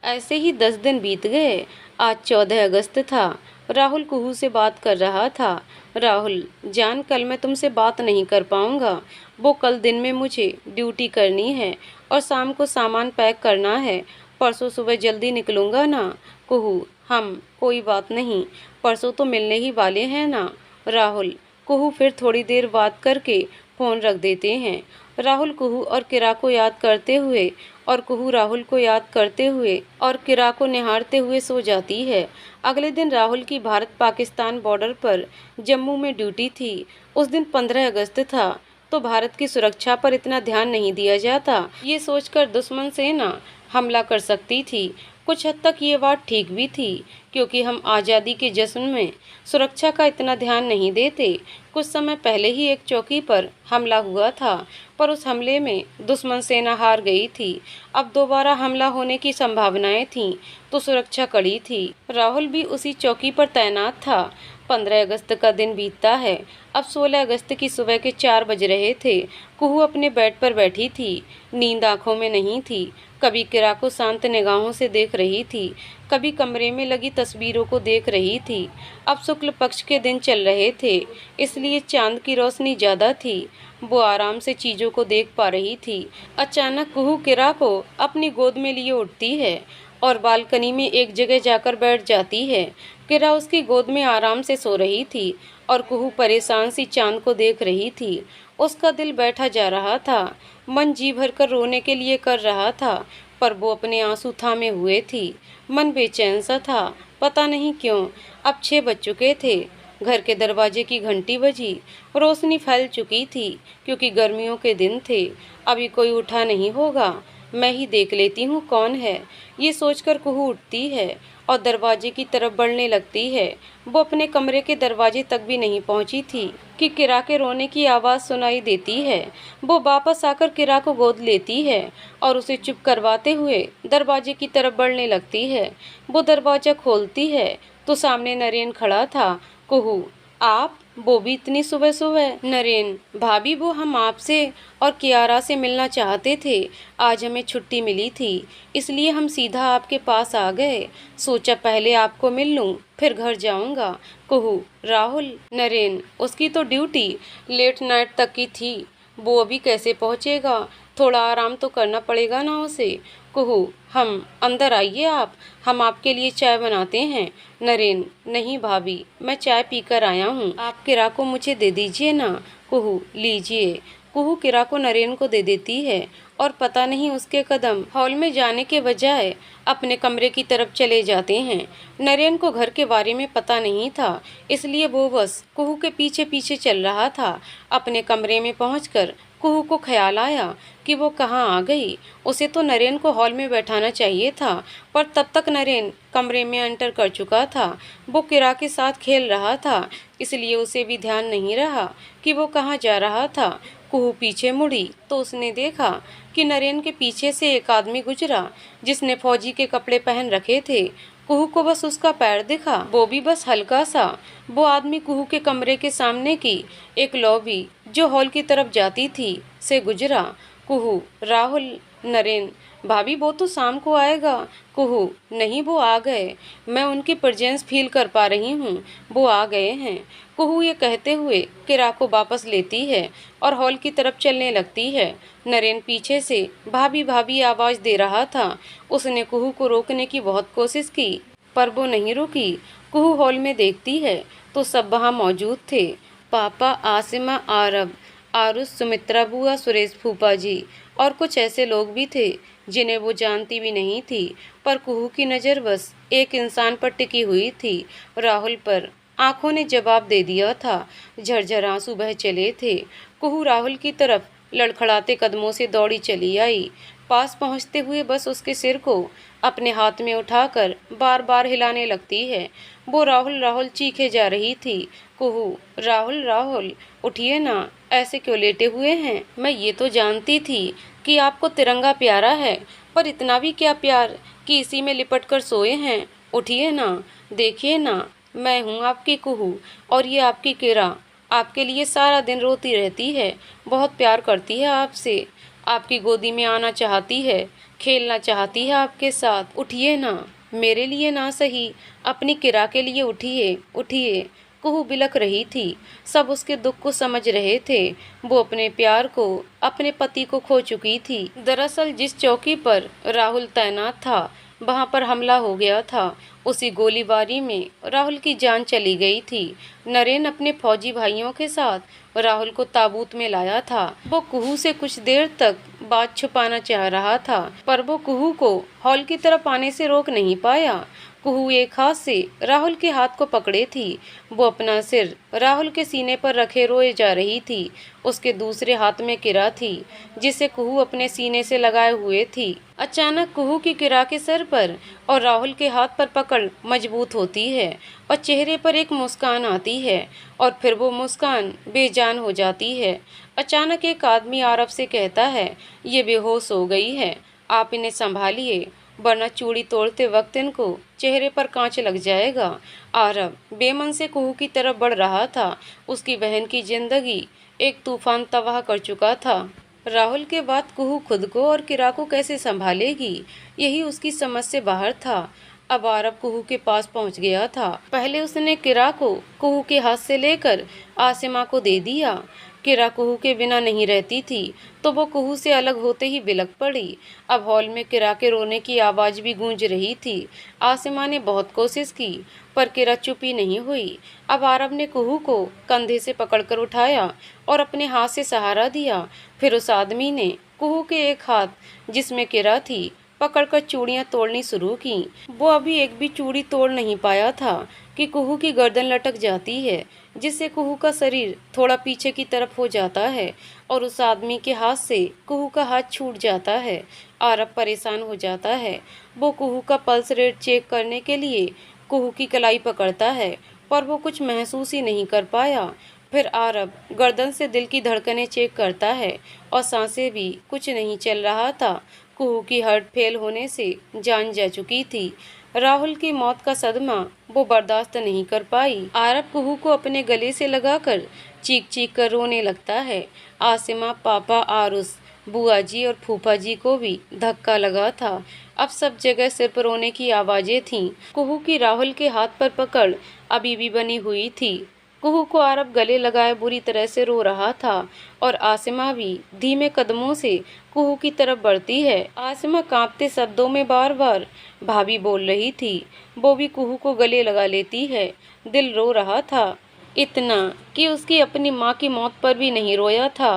ऐसे ही 10 दिन बीत गए। आज 14 अगस्त था। राहुल कुहू से बात कर रहा था। राहुल जान, कल मैं तुमसे बात नहीं कर पाऊंगा। वो कल दिन में मुझे ड्यूटी करनी है और शाम को सामान पैक करना है। परसों सुबह जल्दी निकलूंगा ना। कुहू, हम कोई बात नहीं, परसों तो मिलने ही वाले हैं ना। राहुल, कुहू फिर थोड़ी देर बात करके फ़ोन रख देते हैं। राहुल कुहू और किरा को याद करते हुए और कुहू राहुल को याद करते हुए और किरा को निहारते हुए सो जाती है। अगले दिन राहुल की भारत पाकिस्तान बॉर्डर पर जम्मू में ड्यूटी थी। उस दिन 15 अगस्त था, तो भारत की सुरक्षा पर इतना ध्यान नहीं दिया जाता। ये सोचकर दुश्मन सेना हमला कर सकती थी। कुछ हद तक ये बात ठीक भी थी, क्योंकि हम आज़ादी के जश्न में सुरक्षा का इतना ध्यान नहीं देते। कुछ समय पहले ही एक चौकी पर हमला हुआ था, पर उस हमले में दुश्मन सेना हार गई थी। अब दोबारा हमला होने की संभावनाएं थीं, तो सुरक्षा कड़ी थी। राहुल भी उसी चौकी पर तैनात था। 15 अगस्त का दिन बीतता है। अब 16 अगस्त की सुबह के 4 बज रहे थे। कुहू अपने बेड पर बैठी थी। नींद आंखों में नहीं थी। कभी किरा को शांत निगाहों से देख रही थी, कभी कमरे में लगी तस्वीरों को देख रही थी। अब शुक्ल पक्ष के दिन चल रहे थे, इसलिए चांद की रोशनी ज़्यादा थी। वो आराम से चीज़ों को देख पा रही थी। अचानक कुहू किरा को अपनी गोद में लिए उठती है और बालकनी में एक जगह जाकर बैठ जाती है। किरा उसकी गोद में आराम से सो रही थी और कुहू परेशान सी चांद को देख रही थी। उसका दिल बैठा जा रहा था, मन जी भरकर रोने के लिए कर रहा था, पर वो अपने आंसू थामे हुए थी। मन बेचैन सा था, पता नहीं क्यों। अब 6 बज चुके थे। घर के दरवाजे की घंटी बजी। रोशनी फैल चुकी थी, क्योंकि गर्मियों के दिन थे। अभी कोई उठा नहीं होगा, मैं ही देख लेती हूँ कौन है। ये सोचकर कुहू उठती है और दरवाजे की तरफ बढ़ने लगती है। वो अपने कमरे के दरवाजे तक भी नहीं पहुंची थी कि किरा के रोने की आवाज़ सुनाई देती है। वो वापस आकर किरा को गोद लेती है और उसे चुप करवाते हुए दरवाजे की तरफ बढ़ने लगती है। वो दरवाज़ा खोलती है तो सामने नरेन खड़ा था। कुहू, आप? वो भी इतनी सुबह सुबह? नरेन, भाभी, वो हम आपसे और कियारा से मिलना चाहते थे। आज हमें छुट्टी मिली थी, इसलिए हम सीधा आपके पास आ गए। सोचा पहले आपको मिल लूं, फिर घर जाऊंगा। कुहू, राहुल? नरेन, उसकी तो ड्यूटी लेट नाइट तक की थी, वो अभी कैसे पहुंचेगा? थोड़ा आराम तो करना पड़ेगा ना उसे। कुहू, हम अंदर आइए आप, हम आपके लिए चाय बनाते हैं। नरेन, नहीं भाभी, मैं चाय पीकर आया हूँ, आप किरा को मुझे दे दीजिए ना। कुहू, लीजिए। कुहू किरा को नरेन को दे देती है और पता नहीं उसके कदम हॉल में जाने के बजाय अपने कमरे की तरफ चले जाते हैं। नरेन को घर के बारे में पता नहीं था, इसलिए वो बस कुहू के पीछे पीछे चल रहा था। अपने कमरे में पहुंचकर कुहू को ख्याल आया कि वो कहाँ आ गई। उसे तो नरेन को हॉल में बैठाना चाहिए था, पर तब तक नरेन कमरे में एंटर कर चुका था। वो किरा के साथ खेल रहा था, इसलिए उसे भी ध्यान नहीं रहा कि वो कहाँ जा रहा था। कुहू पीछे मुड़ी तो उसने देखा कि नरेन के पीछे से एक आदमी गुजरा, जिसने फौजी के कपड़े पहन रखे थे। कुहू को बस उसका पैर दिखा, वो भी बस हल्का सा। वो आदमी कुहू के कमरे के सामने की एक लॉबी जो हॉल की तरफ जाती थी से गुजरा। कुहू, राहुल? नरेन, भाभी, वो तो शाम को आएगा। कुहू, नहीं, वो आ गए, मैं उनकी प्रेजेंस फील कर पा रही हूँ, वो आ गए हैं। कुहू ये कहते हुए किरा को वापस लेती है और हॉल की तरफ चलने लगती है। नरेन पीछे से भाभी भाभी आवाज़ दे रहा था। उसने कुहू को रोकने की बहुत कोशिश की, पर वो नहीं रुकी। कुहू हॉल में देखती है तो सब वहाँ मौजूद थे। पापा, आसिमा, आरब, आरुष, सुमित्रा बुआ, सुरेश फूफा जी और कुछ ऐसे लोग भी थे जिन्हें वो जानती भी नहीं थी, पर कुहू की नज़र बस एक इंसान पर टिकी हुई थी, राहुल पर। आंखों ने जवाब दे दिया था। झरझर आंसू बह चले थे। कुहू राहुल की तरफ लड़खड़ाते कदमों से दौड़ी चली आई। पास पहुंचते हुए बस उसके सिर को अपने हाथ में उठाकर बार बार हिलाने लगती है। वो राहुल राहुल चीखे जा रही थी। कुहू, राहुल राहुल, उठिए ना, ऐसे क्यों लेटे हुए हैं? मैं ये तो जानती थी कि आपको तिरंगा प्यारा है, पर इतना भी क्या प्यार कि इसी में लिपट कर सोए हैं। उठिए ना, देखिए ना, मैं हूँ आपकी कुहू और ये आपकी किरा। आपके लिए सारा दिन रोती रहती है, बहुत प्यार करती है आपसे, आपकी गोदी में आना चाहती है, खेलना चाहती है आपके साथ। उठिए ना, मेरे लिए ना सही, अपनी किरा के लिए उठिए, उठिए। कुहू बिलख रही थी। सब उसके दुख को समझ रहे थे। वो अपने प्यार को, अपने पति को खो चुकी थी। दरअसल जिस चौकी पर राहुल तैनात था, वहां पर हमला हो गया था। उसी गोलीबारी में राहुल की जान चली गई थी। नरेन अपने फौजी भाइयों के साथ राहुल को ताबूत में लाया था। वो कुहू से कुछ देर तक बात छुपाना चाह रहा था, पर वो कुहू को हॉल की तरफ आने से रोक नहीं पाया। कुहू एक हाथ से राहुल के हाथ को पकड़े थी। वो अपना सिर राहुल के सीने पर रखे रोए जा रही थी। उसके दूसरे हाथ में किरा थी, जिसे कुहू अपने सीने से लगाए हुए थी। अचानक कुहू की किरा के सर पर और राहुल के हाथ पर पकड़ मजबूत होती है और चेहरे पर एक मुस्कान आती है, और फिर वो मुस्कान बेजान हो जाती है। अचानक एक आदमी आरब से कहता है, ये बेहोश हो गई है, आप इन्हें संभालिए, वरना चूड़ी तोड़ते वक्त इनको चेहरे पर कांच लग जाएगा। आरब बेमन से कुहू की तरफ बढ़ रहा था। उसकी बहन की जिंदगी एक तूफान तबाह कर चुका था। राहुल के बाद कुहू खुद को और किरा को कैसे संभालेगी, यही उसकी समझ से बाहर था। अब आरब कुहू के पास पहुंच गया था। पहले उसने किरा को कुहू के हाथ से लेकर आसिमा को दे दिया। किरा कुहू के बिना नहीं रहती थी, तो वो कुहू से अलग होते ही बिलख पड़ी। अब हॉल में किरा के रोने की आवाज़ भी गूंज रही थी। आसिमा ने बहुत कोशिश की, पर किरा चुप ही नहीं हुई। अब आरब ने कुहू को कंधे से पकड़कर उठाया और अपने हाथ से सहारा दिया। फिर उस आदमी ने कुहू के एक हाथ, जिसमें किरा थी, पकड़कर चूड़ियां तोड़नी शुरू की। वो अभी एक भी चूड़ी तोड़ नहीं पाया था कि कुहू की गर्दन लटक जाती है, जिससे कुहू का शरीर थोड़ा पीछे की तरफ हो जाता है और उस आदमी के हाथ से कुहू का हाथ छूट जाता है। आरब परेशान हो जाता है। वो कुहू का पल्स रेट चेक करने के लिए कुहू की कलाई पकड़ता है, पर वो कुछ महसूस ही नहीं कर पाया। फिर आरब गर्दन से दिल की धड़कनें चेक करता है और सांसें भी, कुछ नहीं चल रहा था। कुहू की हार्ट फेल होने से जान जा चुकी थी। राहुल की मौत का सदमा वो बर्दाश्त नहीं कर पाई। आरब कुहू को अपने गले से लगाकर चीख चीख कर रोने लगता है। आसिमा, पापा, आरुष, बुआ जी और फूफा जी को भी धक्का लगा था। अब सब जगह सिर्फ रोने की आवाज़ें थीं। कुहू की राहुल के हाथ पर पकड़ अभी भी बनी हुई थी। कुहू को आरब गले लगाए बुरी तरह से रो रहा था और आसिमा भी धीमे कदमों से कुहू की तरफ बढ़ती है। आसिमा कांपते शब्दों में बार बार भाभी बोल रही थी। वो भी कुहू को गले लगा लेती है। दिल रो रहा था, इतना कि उसकी अपनी माँ की मौत पर भी नहीं रोया था।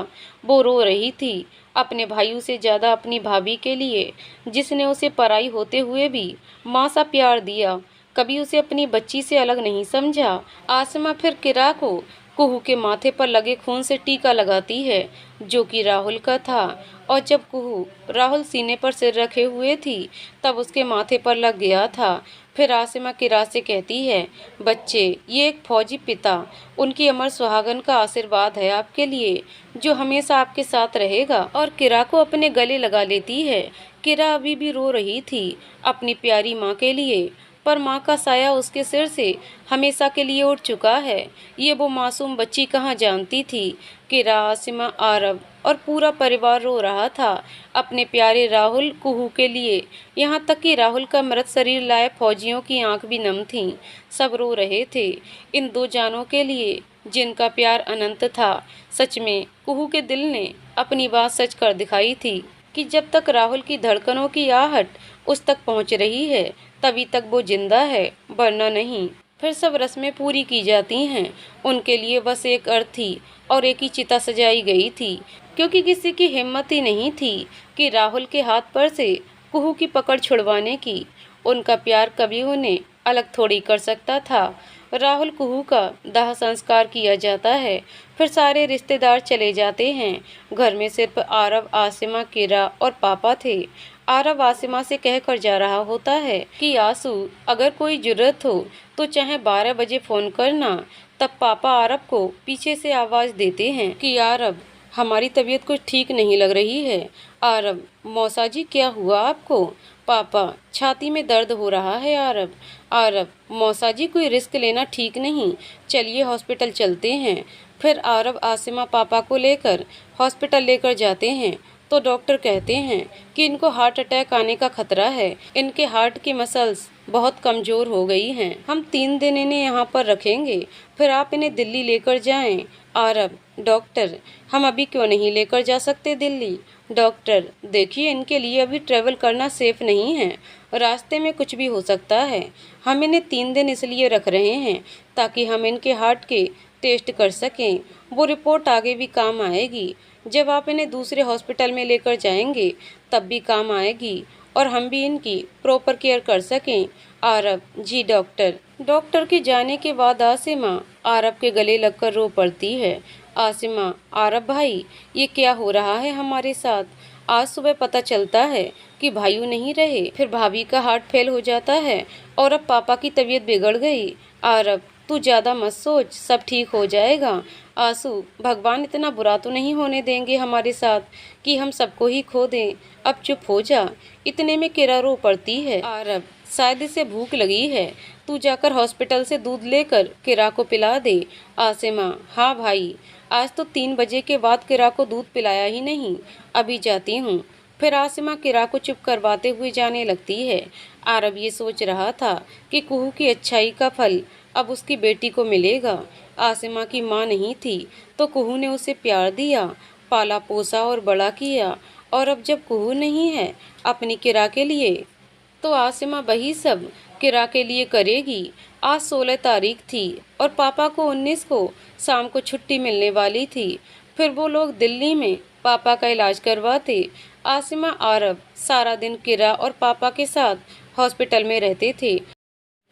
वो रो रही थी अपने भाइयों से ज़्यादा अपनी भाभी के लिए, जिसने उसे पराई होते हुए भी माँ सा प्यार दिया, कभी उसे अपनी बच्ची से अलग नहीं समझा। आसमा फिर किरा को कुहू के माथे पर लगे खून से टीका लगाती है, जो कि राहुल का था, और जब कुहू राहुल सीने पर सिर रखे हुए थी, तब उसके माथे पर लग गया था। फिर आसिमा किरा से कहती है, बच्चे, ये एक फौजी पिता, उनकी अमर सुहागन का आशीर्वाद है आपके लिए, जो हमेशा आपके साथ रहेगा, और किरा को अपने गले लगा लेती है। किरा अभी भी रो रही थी अपनी प्यारी माँ के लिए, पर माँ का साया उसके सिर से हमेशा के लिए उठ चुका है। ये वो मासूम बच्ची कहाँ जानती थी। किरा, आसिमा, आरब और पूरा परिवार रो रहा था अपने प्यारे राहुल कुहू के लिए। यहाँ तक कि राहुल का मृत शरीर लाए फौजियों की आंख भी नम थीं। सब रो रहे थे इन दो जानों के लिए, जिनका प्यार अनंत था। सच में कुहू के दिल ने अपनी बात सच कर दिखाई थी कि जब तक राहुल की धड़कनों की आहट उस तक पहुँच रही है, तभी तक वो जिंदा है, वरना नहीं। फिर सब रस्में पूरी की जाती हैं। उनके लिए बस एक अर्थ थी और एक ही चिता सजाई गई थी, क्योंकि किसी की हिम्मत ही नहीं थी कि राहुल के हाथ पर से कुहू की पकड़ छुड़वाने की। उनका प्यार कभी उन्हें अलग थोड़ी कर सकता था। राहुल कुहू का दाह संस्कार किया जाता है, फिर सारे रिश्तेदार चले जाते हैं। घर में सिर्फ आरव, आसिमा, किरा और पापा थे। आरव आसिमा से कहकर जा रहा होता है कि आंसू, अगर कोई जरूरत हो तो चाहे 12 बजे फ़ोन करना। तब पापा आरव को पीछे से आवाज़ देते हैं कि आरव, हमारी तबीयत कुछ ठीक नहीं लग रही है। आरव, मौसा जी क्या हुआ आपको? पापा, छाती में दर्द हो रहा है आरव। आरव, मौसा जी कोई रिस्क लेना ठीक नहीं, चलिए हॉस्पिटल चलते हैं। फिर आरव आसिमा पापा को लेकर हॉस्पिटल लेकर जाते हैं तो डॉक्टर कहते हैं कि इनको हार्ट अटैक आने का खतरा है। इनके हार्ट की मसल्स बहुत कमज़ोर हो गई हैं। हम 3 दिन इन्हें यहाँ पर रखेंगे, फिर आप इन्हें दिल्ली लेकर जाएं। आरव, डॉक्टर, हम अभी क्यों नहीं लेकर जा सकते दिल्ली? डॉक्टर, देखिए इनके लिए अभी ट्रैवल करना सेफ नहीं है, रास्ते में कुछ भी हो सकता है। हम इन्हें 3 दिन इसलिए रख रहे हैं ताकि हम इनके हार्ट के टेस्ट कर सकें। वो रिपोर्ट आगे भी काम आएगी। जब आप इन्हें दूसरे हॉस्पिटल में लेकर जाएंगे तब भी काम आएगी और हम भी इनकी प्रॉपर केयर कर सकें। आरव, जी डॉक्टर। डॉक्टर के जाने के बाद आसिमा आरव के गले लगकर रो पड़ती है। आसिमा, आरव भाई, ये क्या हो रहा है हमारे साथ? आज सुबह पता चलता है कि भाइयों नहीं रहे, फिर भाभी का हार्ट फेल हो जाता है और अब पापा की तबीयत बिगड़ गई। आरव, तू ज़्यादा मत सोच, सब ठीक हो जाएगा। आंसू, भगवान इतना बुरा तो नहीं होने देंगे हमारे साथ कि हम सबको ही खो दें। अब चुप हो जा। इतने में किरा रो पड़ती है। आरव, शायद इसे भूख लगी है, तू जाकर हॉस्पिटल से दूध लेकर किरा को पिला दे। आसिमा, हाँ भाई, आज तो 3 बजे के बाद किरा को दूध पिलाया ही नहीं, अभी जाती हूँ। फिर आसिमा किरा को चुप करवाते हुए जाने लगती है। आरव ये सोच रहा था कि कुहू की अच्छाई का फल अब उसकी बेटी को मिलेगा। आसिमा की माँ नहीं थी तो कुहू ने उसे प्यार दिया, पाला पोसा और बड़ा किया, और अब जब कुहू नहीं है अपनी किरा के लिए, तो आसिमा वही सब किरा के लिए करेगी। आज 16 तारीख थी और पापा को 19 को शाम को छुट्टी मिलने वाली थी। फिर वो लोग दिल्ली में पापा का इलाज करवाते। आसिमा, आरव सारा दिन किरा और पापा के साथ हॉस्पिटल में रहते थे।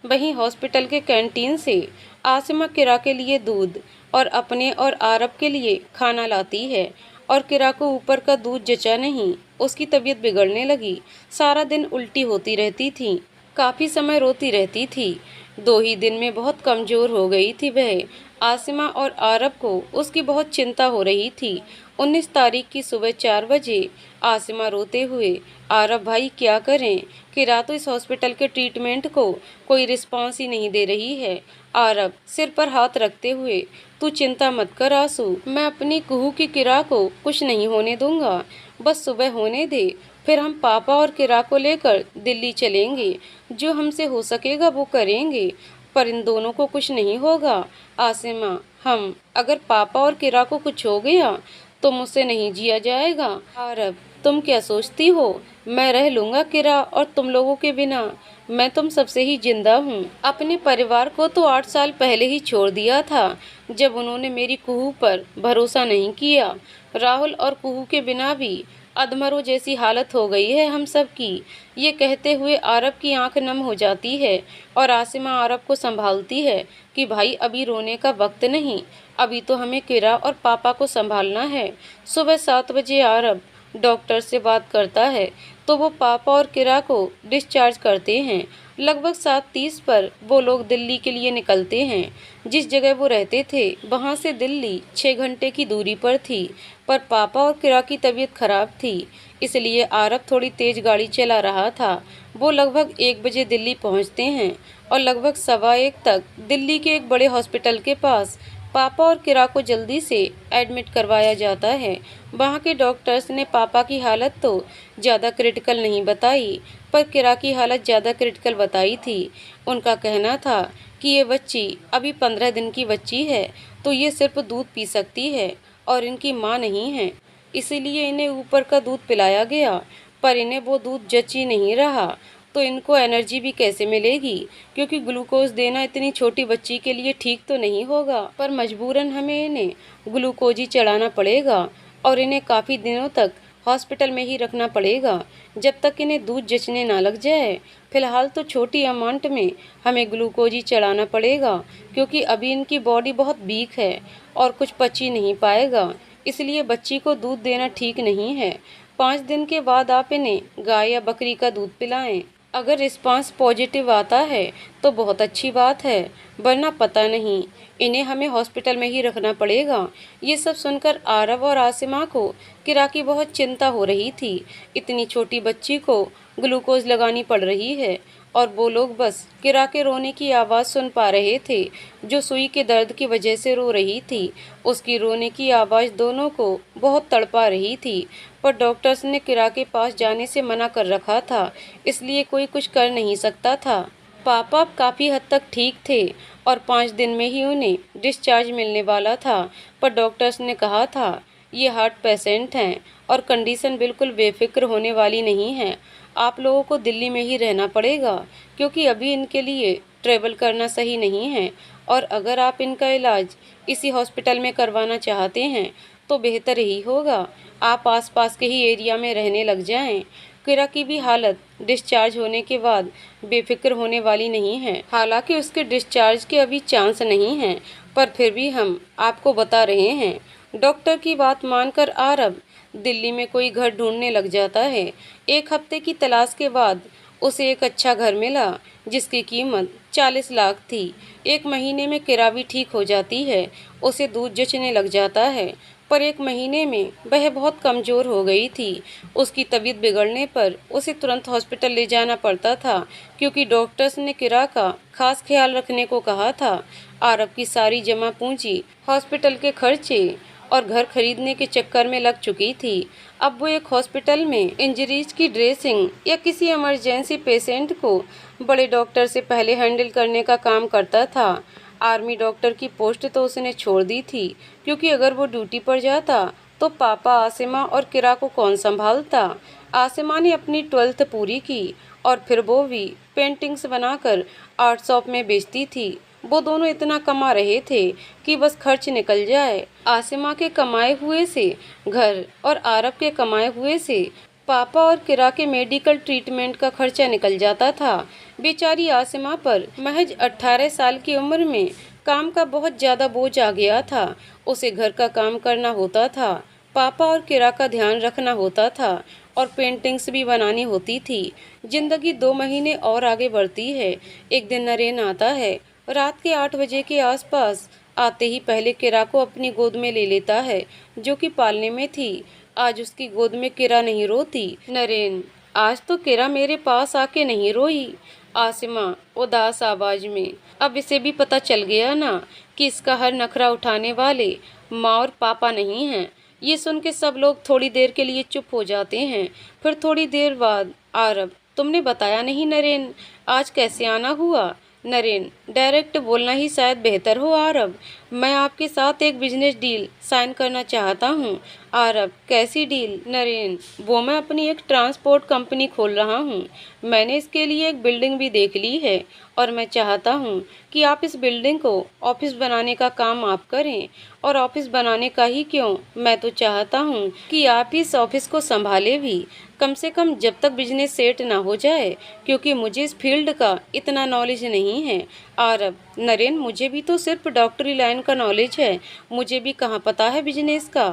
वहीं हॉस्पिटल के कैंटीन से आसिमा किरा के लिए दूध और अपने और आरव के लिए खाना लाती है, और किरा को ऊपर का दूध जचा नहीं, उसकी तबीयत बिगड़ने लगी। सारा दिन उल्टी होती रहती थी, काफ़ी समय रोती रहती थी। 2 ही दिन में बहुत कमज़ोर हो गई थी वह। आसिमा और आरव को उसकी बहुत चिंता हो रही थी। 19 तारीख की सुबह 4 बजे आसिमा रोते हुए, आरव भाई क्या करें, किरा तो इस हॉस्पिटल के ट्रीटमेंट को कोई रिस्पॉन्स ही नहीं दे रही है। आरव सिर पर हाथ रखते हुए, तू चिंता मत कर आंसू, मैं अपनी कुहू की किरा को कुछ नहीं होने दूंगा, बस सुबह होने दे, फिर हम पापा और किरा को लेकर दिल्ली चलेंगे। जो हमसे हो सकेगा वो करेंगे, पर इन दोनों को कुछ नहीं होगा। आसिमा, हम अगर पापा और किरा को कुछ हो गया तो मुझसे नहीं जिया जाएगा। आरव, तुम क्या सोचती हो, मैं रह लूँगा किरा और तुम लोगों के बिना? मैं तुम सबसे ही जिंदा हूँ। अपने परिवार को तो 8 साल पहले ही छोड़ दिया था, जब उन्होंने मेरी कुहू पर भरोसा नहीं किया। राहुल और कुहू के बिना भी अधमरों जैसी हालत हो गई है हम सब की। ये कहते हुए आरव की आंख नम हो जाती है और आसिमा आरव को संभालती है कि भाई अभी रोने का वक्त नहीं, अभी तो हमें किरा और पापा को संभालना है। सुबह 7 बजे आरव डॉक्टर से बात करता है तो वो पापा और किरा को डिस्चार्ज करते हैं। लगभग 7:30 पर वो लोग दिल्ली के लिए निकलते हैं। जिस जगह वो रहते थे वहाँ से दिल्ली 6 घंटे की दूरी पर थी, पर पापा और किरा की तबीयत खराब थी, इसलिए आरव थोड़ी तेज गाड़ी चला रहा था। वो लगभग 1 बजे दिल्ली पहुँचते हैं और लगभग 1:15 तक दिल्ली के एक बड़े हॉस्पिटल के पास पापा और किरा को जल्दी से एडमिट करवाया जाता है। वहाँ के डॉक्टर्स ने पापा की हालत तो ज़्यादा क्रिटिकल नहीं बताई, पर किरा की हालत ज़्यादा क्रिटिकल बताई थी। उनका कहना था कि ये बच्ची अभी 15 दिन की बच्ची है, तो ये सिर्फ दूध पी सकती है और इनकी माँ नहीं है, इसीलिए इन्हें ऊपर का दूध पिलाया गया, पर इन्हें वो दूध जच ही नहीं रहा। तो इनको एनर्जी भी कैसे मिलेगी, क्योंकि ग्लूकोज देना इतनी छोटी बच्ची के लिए ठीक तो नहीं होगा। पर मजबूरन हमें इन्हें ग्लूकोज ही चढ़ाना पड़ेगा और इन्हें काफ़ी दिनों तक हॉस्पिटल में ही रखना पड़ेगा, जब तक इन्हें दूध जचने ना लग जाए। फिलहाल तो छोटी अमाउंट में हमें ग्लूकोज ही चढ़ाना पड़ेगा, क्योंकि अभी इनकी बॉडी बहुत वीक है और कुछ पच ही नहीं पाएगा, इसलिए बच्ची को दूध देना ठीक नहीं है। 5 दिन के बाद आप इन्हें गाय या बकरी का दूध पिलाएं। अगर रिस्पांस पॉजिटिव आता है तो बहुत अच्छी बात है, वरना पता नहीं, इन्हें हमें हॉस्पिटल में ही रखना पड़ेगा। ये सब सुनकर आरव और आसिमा को किरा की बहुत चिंता हो रही थी। इतनी छोटी बच्ची को ग्लूकोज लगानी पड़ रही है और वो लोग बस किरा के रोने की आवाज़ सुन पा रहे थे, जो सुई के दर्द की वजह से रो रही थी। उसकी रोने की आवाज़ दोनों को बहुत तड़पा रही थी, पर डॉक्टर्स ने किरा के पास जाने से मना कर रखा था, इसलिए कोई कुछ कर नहीं सकता था। पापा अब काफ़ी हद तक ठीक थे और 5 दिन में ही उन्हें डिस्चार्ज मिलने वाला था, पर डॉक्टर्स ने कहा था ये हार्ट पेशेंट हैं और कंडीशन बिल्कुल बेफिक्र होने वाली नहीं है। आप लोगों को दिल्ली में ही रहना पड़ेगा, क्योंकि अभी इनके लिए ट्रैवल करना सही नहीं है, और अगर आप इनका इलाज इसी हॉस्पिटल में करवाना चाहते हैं तो बेहतर ही होगा आप आसपास के ही एरिया में रहने लग जाएं। किरा की भी हालत डिस्चार्ज होने के बाद बेफिक्र होने वाली नहीं है। हालांकि उसके डिस्चार्ज के अभी चांस नहीं हैं, पर फिर भी हम आपको बता रहे हैं। डॉक्टर की बात मानकर आरव दिल्ली में कोई घर ढूंढने लग जाता है। 1 हफ्ते की तलाश के बाद उसे एक अच्छा घर मिला, जिसकी कीमत 40 लाख थी। 1 महीने में किरा भी ठीक हो जाती है, उसे दूध जचने लग जाता है, पर 1 महीने में वह बहुत कमज़ोर हो गई थी। उसकी तबीयत बिगड़ने पर उसे तुरंत हॉस्पिटल ले जाना पड़ता था, क्योंकि डॉक्टर्स ने किरा का खास ख्याल रखने को कहा था। आरव की सारी जमा पूंजी हॉस्पिटल के खर्चे और घर खरीदने के चक्कर में लग चुकी थी। अब वो एक हॉस्पिटल में इंजरीज की ड्रेसिंग या किसी इमरजेंसी पेशेंट को बड़े डॉक्टर से पहले हैंडल करने का काम करता था। आर्मी डॉक्टर की पोस्ट तो उसने छोड़ दी थी, क्योंकि अगर वो ड्यूटी पर जाता तो पापा, आसिमा और किरा को कौन संभालता। आसिमा ने अपनी 12th पूरी की और फिर वो भी पेंटिंग्स बनाकर आर्ट शॉप में बेचती थी। वो दोनों इतना कमा रहे थे कि बस खर्च निकल जाए। आसिमा के कमाए हुए से घर और आरव के कमाए हुए से पापा और किरा के मेडिकल ट्रीटमेंट का खर्चा निकल जाता था। बेचारी आसिमा पर महज 18 साल की उम्र में काम का बहुत ज़्यादा बोझ आ गया था। उसे घर का काम करना होता था, पापा और किरा का ध्यान रखना होता था और पेंटिंग्स भी बनानी होती थी। जिंदगी 2 महीने और आगे बढ़ती है। एक दिन नरेन आता है। रात के 8 बजे के आसपास आते ही पहले किरा को अपनी गोद में ले लेता है, जो कि पालने में थी। आज उसकी गोद में किरा नहीं रोती। नरेन, आज तो किरा मेरे पास आके नहीं रोई। आसिमा उदास आवाज में। अब इसे भी पता चल गया ना कि इसका हर नखरा उठाने वाले माँ और पापा नहीं हैं। ये सुन के सब लोग थोड़ी देर के लिए चुप हो जाते हैं। फिर थोड़ी देर बाद आरव, तुमने बताया नहीं नरेन, आज कैसे आना हुआ? नरेन, डायरेक्ट बोलना ही शायद बेहतर हो आरव। मैं आपके साथ एक बिजनेस डील साइन करना चाहता हूँ। आरव, कैसी डील? नरेन, वो मैं अपनी एक ट्रांसपोर्ट कंपनी खोल रहा हूँ। मैंने इसके लिए एक बिल्डिंग भी देख ली है और मैं चाहता हूँ कि आप इस बिल्डिंग को ऑफिस बनाने का काम आप करें। और ऑफिस बनाने का ही क्यों, मैं तो चाहता हूँ कि आप इस ऑफिस को संभाले भी, कम से कम जब तक बिजनेस सेट ना हो जाए, क्योंकि मुझे इस फील्ड का इतना नॉलेज नहीं है। आरव, नरेन, मुझे भी तो सिर्फ डॉक्टरी लाइन का नॉलेज है, मुझे भी कहाँ पता है बिजनेस का।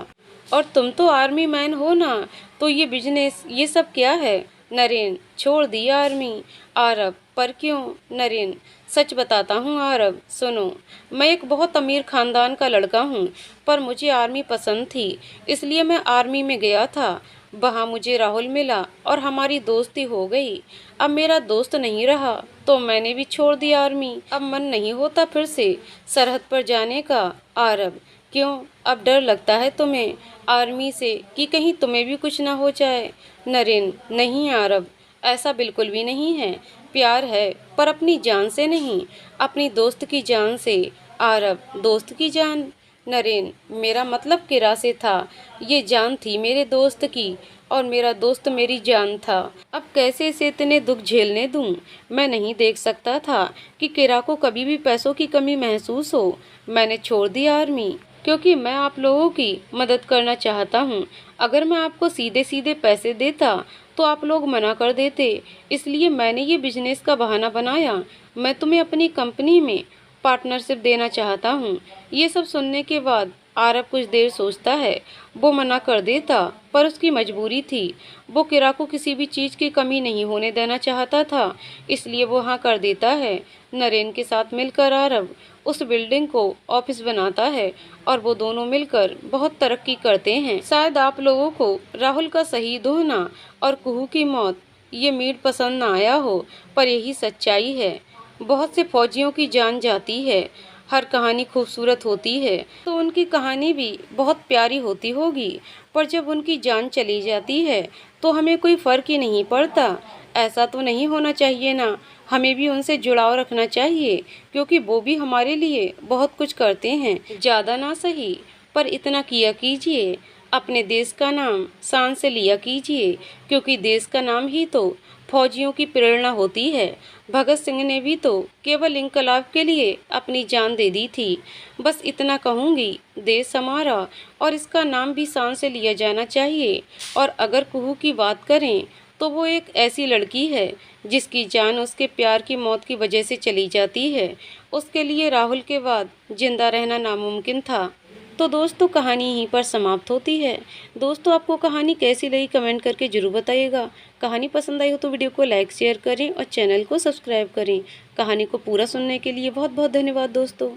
और तुम तो आर्मी मैन हो ना, तो ये बिजनेस ये सब क्या है? नरेन, छोड़ दिया आर्मी। आरव, पर क्यों? नरेन, सच बताता हूँ आरव, सुनो, मैं एक बहुत अमीर खानदान का लड़का हूँ, पर मुझे आर्मी पसंद थी, इसलिए मैं आर्मी में गया था। वहाँ मुझे राहुल मिला और हमारी दोस्ती हो गई। अब मेरा दोस्त नहीं रहा तो मैंने भी छोड़ दिया आर्मी। अब मन नहीं होता फिर से सरहद पर जाने का। आरव, क्यों, अब डर लगता है तुम्हें आर्मी से कि कहीं तुम्हें भी कुछ ना हो जाए? नरेन, नहीं आरव, ऐसा बिल्कुल भी नहीं है। प्यार है, पर अपनी जान से नहीं, अपनी दोस्त की जान से। आरव, दोस्त की जान? नरेन, मेरा मतलब किरा से था। ये जान थी मेरे दोस्त की, और मेरा दोस्त मेरी जान था। अब कैसे इसे इतने दुख झेलने दूं? मैं नहीं देख सकता था कि किरा को कभी भी पैसों की कमी महसूस हो। मैंने छोड़ दी आर्मी क्योंकि मैं आप लोगों की मदद करना चाहता हूँ। अगर मैं आपको सीधे सीधे पैसे देता तो आप लोग मना कर देते, इसलिए मैंने ये बिजनेस का बहाना बनाया। मैं तुम्हें अपनी कंपनी में पार्टनरशिप देना चाहता हूँ। ये सब सुनने के बाद आरब कुछ देर सोचता है। वो मना कर देता, पर उसकी मजबूरी थी। वो किरा को किसी भी चीज़ की कमी नहीं होने देना चाहता था, इसलिए वो हाँ कर देता है। नरेन के साथ मिलकर आरब उस बिल्डिंग को ऑफिस बनाता है और वो दोनों मिलकर बहुत तरक्की करते हैं। शायद आप लोगों को राहुल का शहीद होना और कुहू की मौत ये मीट पसंद ना आया हो, पर यही सच्चाई है। बहुत से फौजियों की जान जाती है। हर कहानी खूबसूरत होती है तो उनकी कहानी भी बहुत प्यारी होती होगी, पर जब उनकी जान चली जाती है तो हमें कोई फ़र्क ही नहीं पड़ता। ऐसा तो नहीं होना चाहिए ना। हमें भी उनसे जुड़ाव रखना चाहिए क्योंकि वो भी हमारे लिए बहुत कुछ करते हैं। ज़्यादा ना सही, पर इतना किया कीजिए। अपने देश का नाम शान से लिया कीजिए क्योंकि देश का नाम ही तो फौजियों की प्रेरणा होती है। भगत सिंह ने भी तो केवल इंकलाब के लिए अपनी जान दे दी थी। बस इतना कहूँगी, देश हमारा और इसका नाम भी शान से लिया जाना चाहिए। और अगर कुहू की बात करें तो वो एक ऐसी लड़की है जिसकी जान उसके प्यार की मौत की वजह से चली जाती है। उसके लिए राहुल के बाद जिंदा रहना नामुमकिन था। तो दोस्तों कहानी यहीं पर समाप्त होती है। दोस्तों आपको कहानी कैसी लगी कमेंट करके ज़रूर बताइएगा। कहानी पसंद आई हो तो वीडियो को लाइक शेयर करें और चैनल को सब्सक्राइब करें। कहानी को पूरा सुनने के लिए बहुत बहुत धन्यवाद दोस्तों।